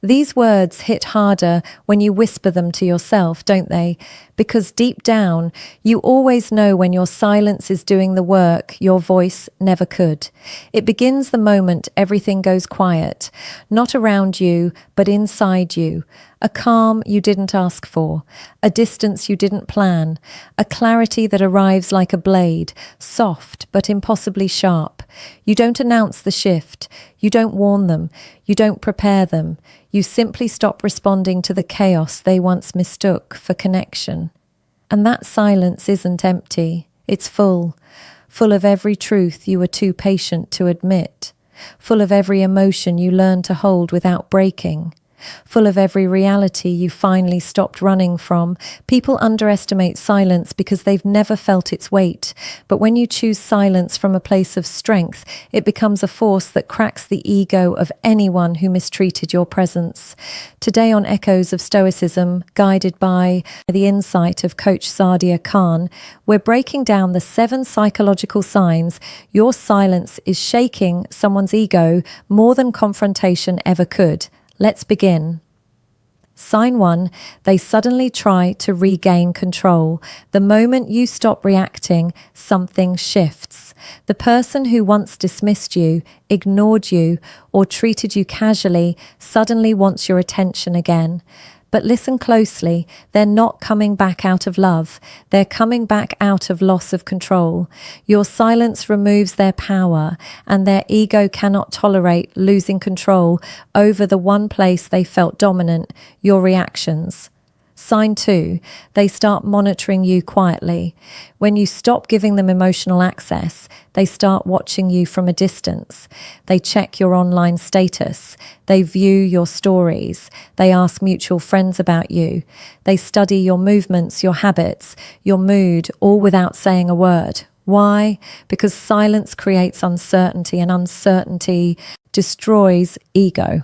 These words hit harder when you whisper them to yourself, don't they? Because deep down, you always know when your silence is doing the work your voice never could. It begins the moment everything goes quiet, not around you, but inside you. A calm you didn't ask for, a distance you didn't plan, a clarity that arrives like a blade, soft but impossibly sharp. You don't announce the shift, you don't warn them, you don't prepare them. You simply stop responding to the chaos they once mistook for connection. And that silence isn't empty, it's full of every truth you were too patient to admit, full of every emotion you learned to hold without breaking, full of every reality you finally stopped running from. People underestimate silence because they've never felt its weight. But when you choose silence from a place of strength, it becomes a force that cracks the ego of anyone who mistreated your presence. Today on Echoes of Stoicism, guided by the insight of Coach Sadia Khan, we're breaking down the 7 psychological signs your silence is shaking someone's ego more than confrontation ever could. Let's begin. Sign 1, they suddenly try to regain control. The moment you stop reacting, something shifts. The person who once dismissed you, ignored you, or treated you casually suddenly wants your attention again. But listen closely, they're not coming back out of love. They're coming back out of loss of control. Your silence removes their power, and their ego cannot tolerate losing control over the one place they felt dominant, your reactions. Sign 2, they start monitoring you quietly. When you stop giving them emotional access, they start watching you from a distance. They check your online status. They view your stories. They ask mutual friends about you. They study your movements, your habits, your mood, all without saying a word. Why? Because silence creates uncertainty, and uncertainty destroys ego.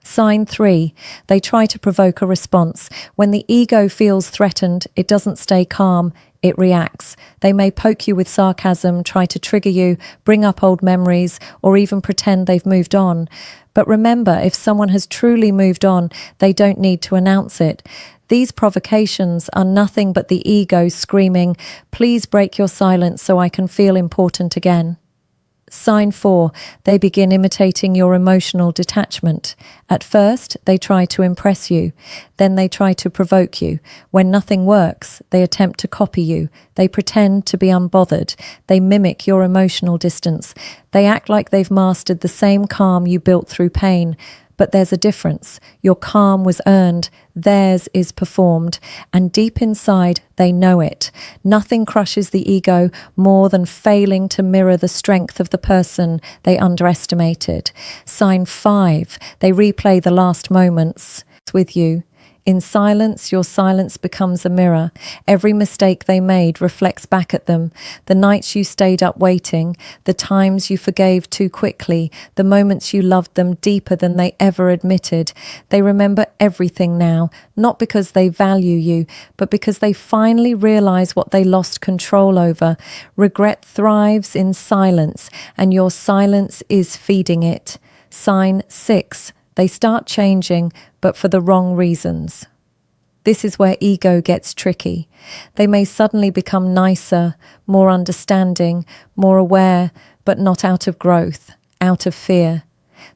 Sign 3, they try to provoke a response. When the ego feels threatened, it doesn't stay calm, it reacts. They may poke you with sarcasm, try to trigger you, bring up old memories, or even pretend they've moved on. But remember, if someone has truly moved on, they don't need to announce it. These provocations are nothing but the ego screaming, "Please break your silence so I can feel important again." Sign 4, they begin imitating your emotional detachment. At first, they try to impress you. Then they try to provoke you. When nothing works, they attempt to copy you. They pretend to be unbothered. They mimic your emotional distance. They act like they've mastered the same calm you built through pain. But there's a difference. Your calm was earned, theirs is performed, and deep inside, they know it. Nothing crushes the ego more than failing to mirror the strength of the person they underestimated. Sign 5, they replay the last moments with you. In silence, your silence becomes a mirror. Every mistake they made reflects back at them. The nights you stayed up waiting, the times you forgave too quickly, the moments you loved them deeper than they ever admitted. They remember everything now, not because they value you, but because they finally realize what they lost control over. Regret thrives in silence, and your silence is feeding it. Sign 6, they start changing, but for the wrong reasons. This is where ego gets tricky. They may suddenly become nicer, more understanding, more aware, but not out of growth, out of fear.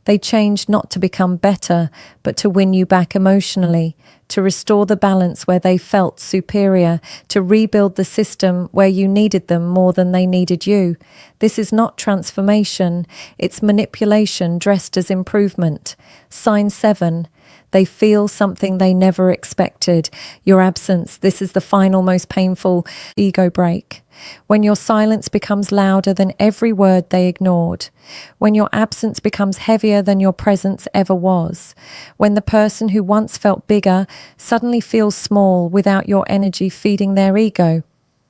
They change not to become better, but to win you back emotionally, to restore the balance where they felt superior, to rebuild the system where you needed them more than they needed you. This is not transformation, it's manipulation dressed as improvement. Sign 7, they feel something they never expected. Your absence, this is the final, most painful ego break. When your silence becomes louder than every word they ignored. When your absence becomes heavier than your presence ever was. When the person who once felt bigger suddenly feels small without your energy feeding their ego.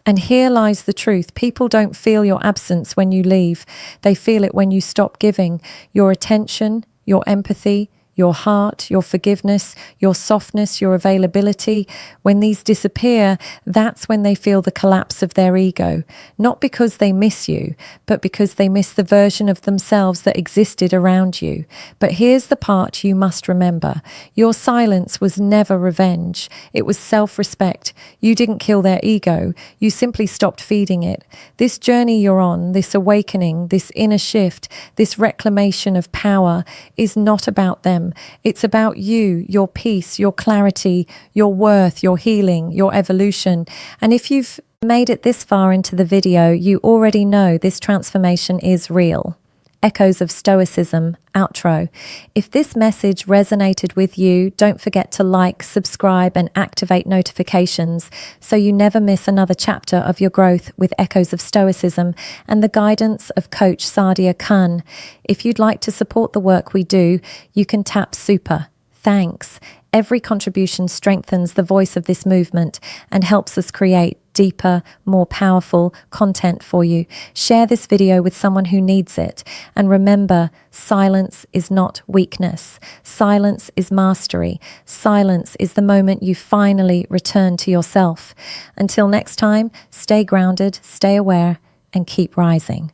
And here lies the truth. People don't feel your absence when you leave. They feel it when you stop giving your attention, your empathy, your heart, your forgiveness, your softness, your availability, when these disappear, that's when they feel the collapse of their ego. Not because they miss you, but because they miss the version of themselves that existed around you. But here's the part you must remember. Your silence was never revenge. It was self-respect. You didn't kill their ego. You simply stopped feeding it. This journey you're on, this awakening, this inner shift, this reclamation of power is not about them. It's about you, your peace, your clarity, your worth, your healing, your evolution. And if you've made it this far into the video, you already know this transformation is real. Echoes of Stoicism, outro. If this message resonated with you, don't forget to like, subscribe, and activate notifications so you never miss another chapter of your growth with Echoes of Stoicism and the guidance of Coach Sadia Khan. If you'd like to support the work we do, you can tap Super. Thanks. Every contribution strengthens the voice of this movement and helps us create deeper, more powerful content for you. Share this video with someone who needs it. And remember, silence is not weakness. Silence is mastery. Silence is the moment you finally return to yourself. Until next time, stay grounded, stay aware, and keep rising.